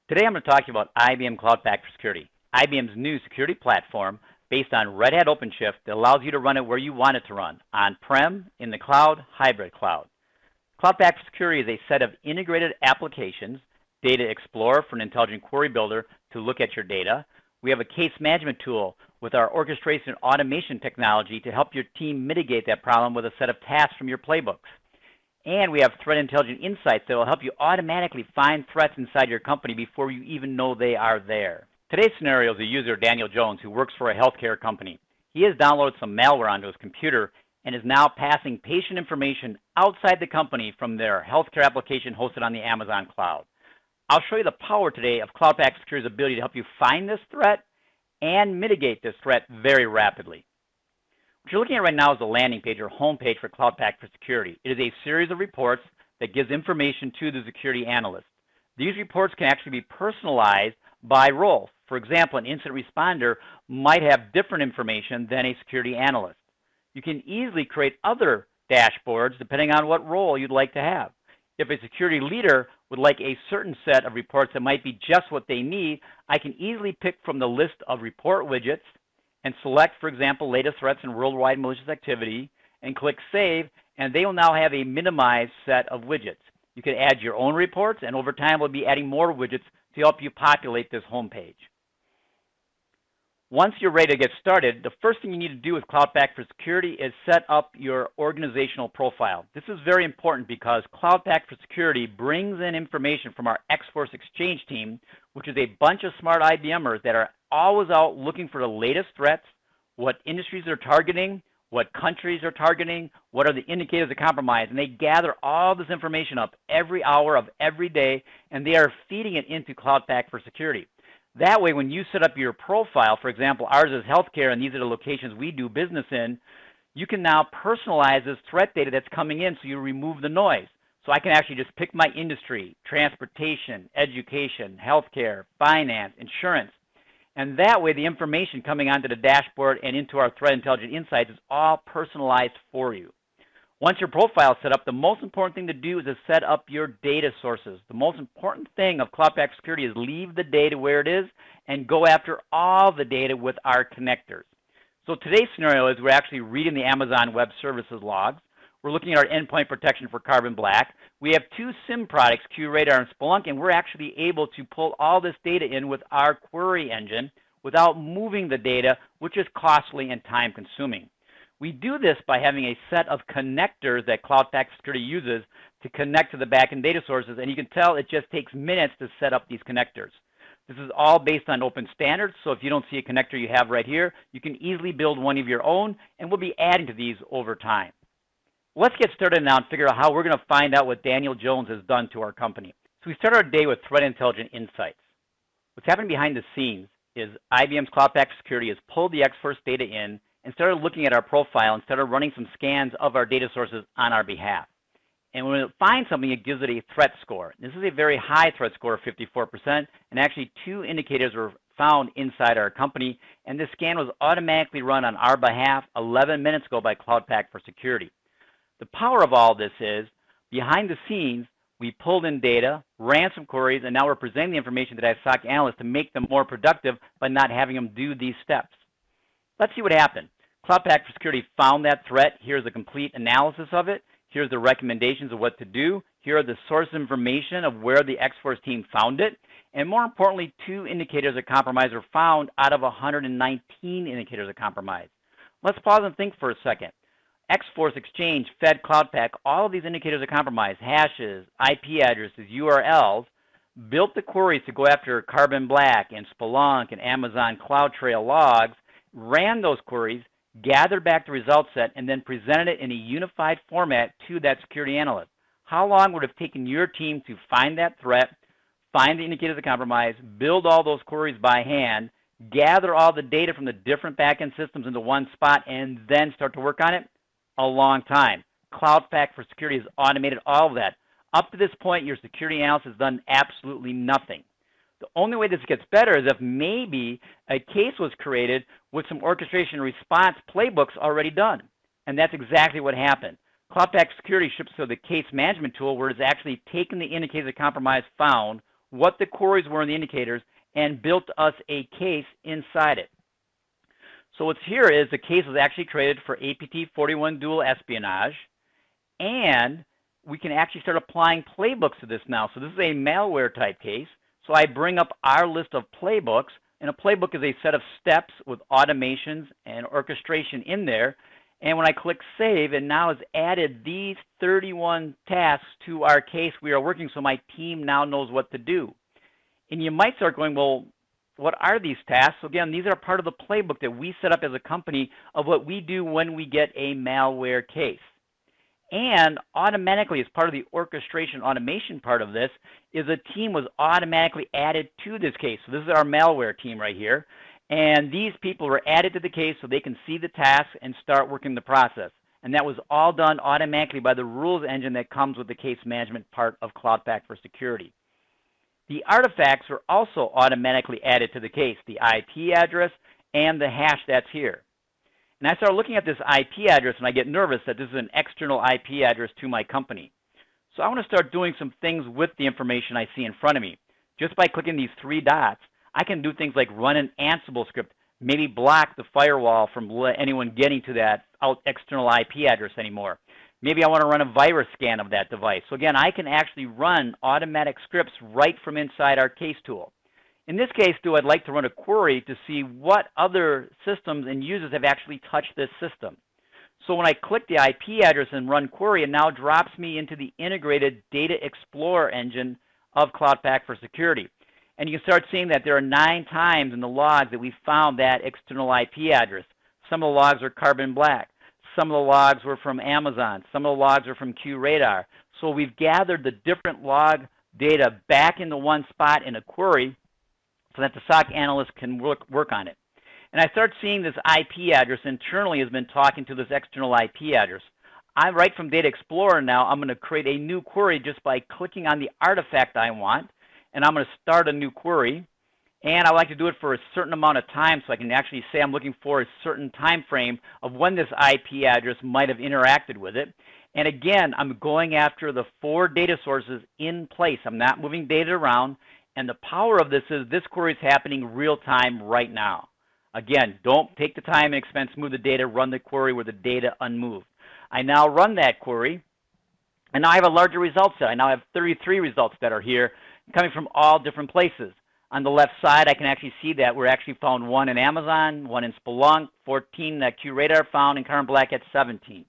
Today I'm going to talk to you about IBM Cloud Pak for Security, IBM's new security platform based on Red Hat OpenShift that allows you to run it where you want it to run, on-prem, in the cloud, hybrid cloud. Cloud Pak for Security is a set of integrated applications, Data Explorer for an intelligent query builder to look at your data. We have a case management tool with our orchestration and automation technology to help your team mitigate that problem with a set of tasks from your playbooks. And we have threat intelligent insights that will help you automatically find threats inside your company before you even know they are there. Today's scenario is a user, Daniel Jones, who works for a healthcare company. He has downloaded some malware onto his computer and is now passing patient information outside the company from their healthcare application hosted on the Amazon cloud. I'll show you the power today of Cloud Pak Security's ability to help you find this threat and mitigate this threat very rapidly. What you're looking at right now is the landing page or home page for Cloud Pak for Security. It is a series of reports that gives information to the security analyst. These reports can actually be personalized by role. For example, an incident responder might have different information than a security analyst. You can easily create other dashboards depending on what role you'd like to have. If a security leader would like a certain set of reports that might be just what they need, I can easily pick from the list of report widgets and select, for example, latest threats and worldwide malicious activity, and click Save, and they will now have a minimized set of widgets. You can add your own reports, and over time we'll be adding more widgets to help you populate this home page. Once you're ready to get started, the first thing you need to do with Cloud Pak for Security is set up your organizational profile. This is very important because Cloud Pak for Security brings in information from our X-Force Exchange team, which is a bunch of smart IBMers that are always out looking for the latest threats, what industries they're targeting, what countries are targeting, what are the indicators of compromise, and they gather all this information up every hour of every day, and they are feeding it into Cloud Pak for Security. That way, when you set up your profile, for example, ours is healthcare, and these are the locations we do business in, you can now personalize this threat data that's coming in so you remove the noise. So I can actually just pick my industry, transportation, education, healthcare, finance, insurance. And that way, the information coming onto the dashboard and into our Threat Intelligent Insights is all personalized for you. Once your profile is set up, the most important thing to do is to set up your data sources. The most important thing of Cloud Pak Security is leave the data where it is and go after all the data with our connectors. So today's scenario is we're actually reading the Amazon Web Services logs. We're looking at our endpoint protection for Carbon Black. We have two SIM products, QRadar and Splunk, and we're actually able to pull all this data in with our query engine without moving the data, which is costly and time consuming. We do this by having a set of connectors that Cloud Pak Security uses to connect to the backend data sources, and you can tell it just takes minutes to set up these connectors. This is all based on open standards, so if you don't see a connector you have right here, you can easily build one of your own, and we'll be adding to these over time. Let's get started now and figure out how we're going to find out what Daniel Jones has done to our company. So we start our day with Threat Intelligent Insights. What's happening behind the scenes is IBM's Cloud Pak Security has pulled the X-Force data in and started looking at our profile and started running some scans of our data sources on our behalf. And when it finds something, it gives it a threat score. This is a very high threat score of 54%, and actually 2 indicators were found inside our company, and this scan was automatically run on our behalf 11 minutes ago by Cloud Pak for Security. The power of all this is, behind the scenes, we pulled in data, ran some queries, and now we're presenting the information to the SOC analysts to make them more productive by not having them do these steps. Let's see what happened. Cloud Pak for Security found that threat. Here's a complete analysis of it. Here's the recommendations of what to do. Here are the source information of where the X-Force team found it. And more importantly, 2 indicators of compromise were found out of 119 indicators of compromise. Let's pause and think for a second. X-Force Exchange, Fed, Cloud Pak, all of these indicators of compromise, hashes, IP addresses, URLs, built the queries to go after Carbon Black and Splunk and Amazon CloudTrail logs, ran those queries, gathered back the result set, and then presented it in a unified format to that security analyst. How long would it have taken your team to find that threat, find the indicators of compromise, build all those queries by hand, gather all the data from the different backend systems into one spot, and then start to work on it? A long time. Cloud Pak for Security has automated all of that. Up to this point, your security analyst has done absolutely nothing. The only way this gets better is if maybe a case was created with some orchestration response playbooks already done. And that's exactly what happened. Cloud Pak Security ships to the case management tool where it's actually taken the indicators of compromise found, what the queries were in the indicators, and built us a case inside it. So what's here is the case was actually created for APT 41 dual espionage, and we can actually start applying playbooks to this now. So this is a malware type case. So I bring up our list of playbooks, and a playbook is a set of steps with automations and orchestration in there. And when I click save, it now has added these 31 tasks to our case we are working, so my team now knows what to do. And you might start going, well, what are these tasks? So again, these are part of the playbook that we set up as a company of what we do when we get a malware case. And automatically, as part of the orchestration automation part of this, is a team was automatically added to this case. So this is our malware team right here. And these people were added to the case so they can see the tasks and start working the process. And that was all done automatically by the rules engine that comes with the case management part of Cloud Pak for Security. The artifacts are also automatically added to the case, the IP address and the hash that's here. And I start looking at this IP address and I get nervous that this is an external IP address to my company. So I want to start doing some things with the information I see in front of me. Just by clicking these three dots, I can do things like run an Ansible script, maybe block the firewall from anyone getting to that external IP address anymore. Maybe I want to run a virus scan of that device. So again, I can actually run automatic scripts right from inside our case tool. In this case, I'd like to run a query to see what other systems and users have actually touched this system. So when I click the IP address and run query, it now drops me into the integrated Data Explorer engine of Cloud Pak for Security. And you can start seeing that there are 9 times in the logs that we found that external IP address. Some of the logs are Carbon Black. Some of the logs were from Amazon. Some of the logs are from QRadar. So we've gathered the different log data back into one spot in a query so that the SOC analyst can work on it. And I start seeing this IP address internally has been talking to this external IP address. I'm right from Data Explorer now. I'm going to create a new query just by clicking on the artifact I want, and I'm going to start a new query. And I like to do it for a certain amount of time so I can actually say I'm looking for a certain time frame of when this IP address might have interacted with it. And again, I'm going after the 4 data sources in place. I'm not moving data around. And the power of this is this query is happening real time right now. Again, don't take the time and expense, move the data, run the query with the data unmoved. I now run that query, and now I have a larger result set. I now have 33 results that are here coming from all different places. On the left side, I can actually see that we're actually found 1 in Amazon, 1 in Splunk, 14 that QRadar found, and Carbon Black at 17.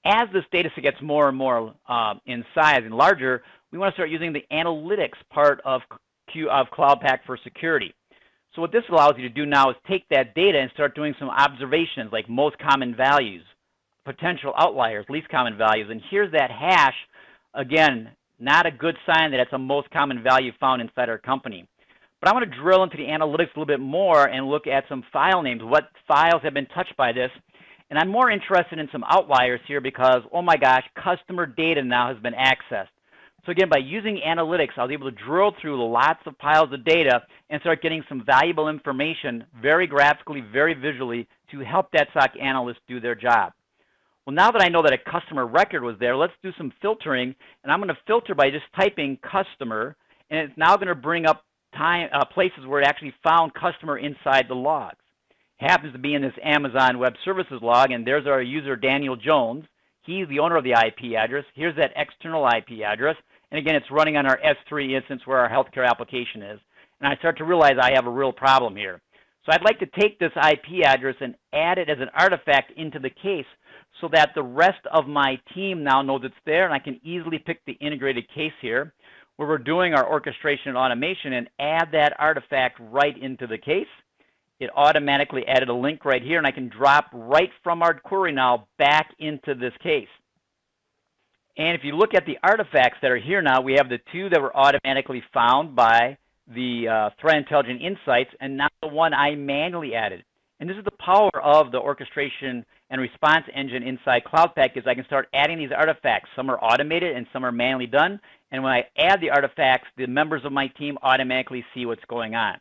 As this data set gets more and more in size and larger, we want to start using the analytics part of Cloud Pak for Security. So what this allows you to do now is take that data and start doing some observations like most common values, potential outliers, least common values. And here's that hash. Again, not a good sign that it's a most common value found inside our company. But I want to drill into the analytics a little bit more and look at some file names, what files have been touched by this. And I'm more interested in some outliers here because, oh my gosh, customer data now has been accessed. So again, by using analytics, I was able to drill through lots of piles of data and start getting some valuable information very graphically, very visually to help that SOC analyst do their job. Well, now that I know that a customer record was there, let's do some filtering. And I'm going to filter by just typing customer, and it's now going to bring up places where it actually found customer inside the logs. It happens to be in this Amazon Web Services log, and there's our user Daniel Jones. He's the owner of the IP address. Here's that external IP address. And again, it's running on our S3 instance where our healthcare application is. And I start to realize I have a real problem here. So I'd like to take this IP address and add it as an artifact into the case so that the rest of my team now knows it's there, and I can easily pick the integrated case here where we're doing our orchestration and automation and add that artifact right into the case. It automatically added a link right here, and I can drop right from our query now back into this case. And if you look at the artifacts that are here now, we have the 2 that were automatically found by the Threat Intelligence Insights, and now the 1 I manually added. And this is the power of the orchestration and response engine inside Cloud Pak is I can start adding these artifacts. Some are automated and some are manually done. And when I add the artifacts, the members of my team automatically see what's going on.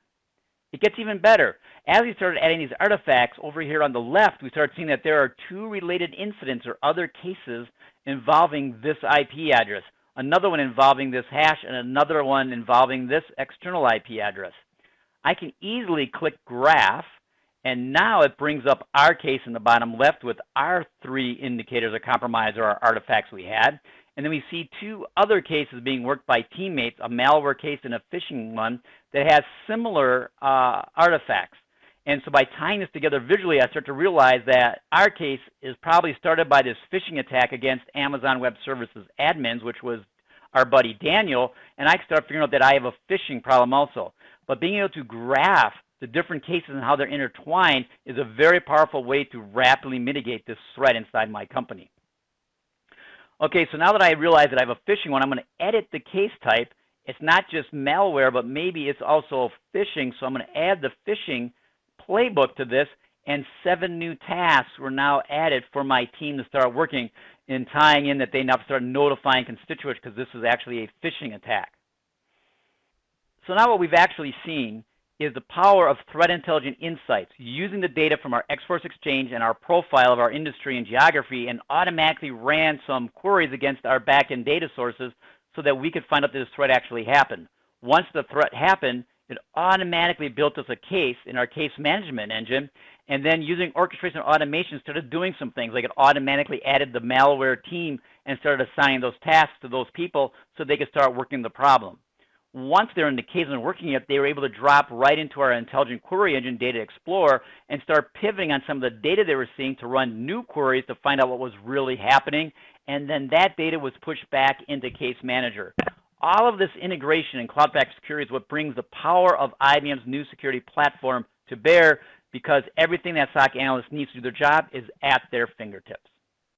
It gets even better. As we started adding these artifacts, over here on the left, we start seeing that there are 2 related incidents or other cases involving this IP address. another one involving this hash, and another one involving this external IP address. I can easily click Graph, and now it brings up our case in the bottom left with our 3 indicators of compromise or our artifacts we had. And then we see 2 other cases being worked by teammates, a malware case and a phishing one that has similar artifacts. And so by tying this together visually, I start to realize that our case is probably started by this phishing attack against Amazon Web Services admins, which was our buddy Daniel, and I start figuring out that I have a phishing problem also. But being able to graph the different cases and how they're intertwined is a very powerful way to rapidly mitigate this threat inside my company. Okay, so now that I realize that I have a phishing one, I'm going to edit the case type. It's not just malware, but maybe it's also phishing, so I'm going to add the phishing playbook to this, and 7 new tasks were now added for my team to start working in tying in that they now start notifying constituents because this is actually a phishing attack. So now what we've actually seen is the power of threat intelligence insights, using the data from our X-Force Exchange and our profile of our industry and geography, and automatically ran some queries against our back-end data sources so that we could find out that this threat actually happened. Once the threat happened, it automatically built us a case in our case management engine, and then using orchestration and automation started doing some things, like it automatically added the malware team and started assigning those tasks to those people so they could start working the problem. Once they're in the case and working it, they were able to drop right into our intelligent query engine, Data Explorer, and start pivoting on some of the data they were seeing to run new queries to find out what was really happening, and then that data was pushed back into Case Manager. All of this integration in Cloud Pack Security is what brings the power of IBM's new security platform to bear, because everything that SOC analyst needs to do their job is at their fingertips.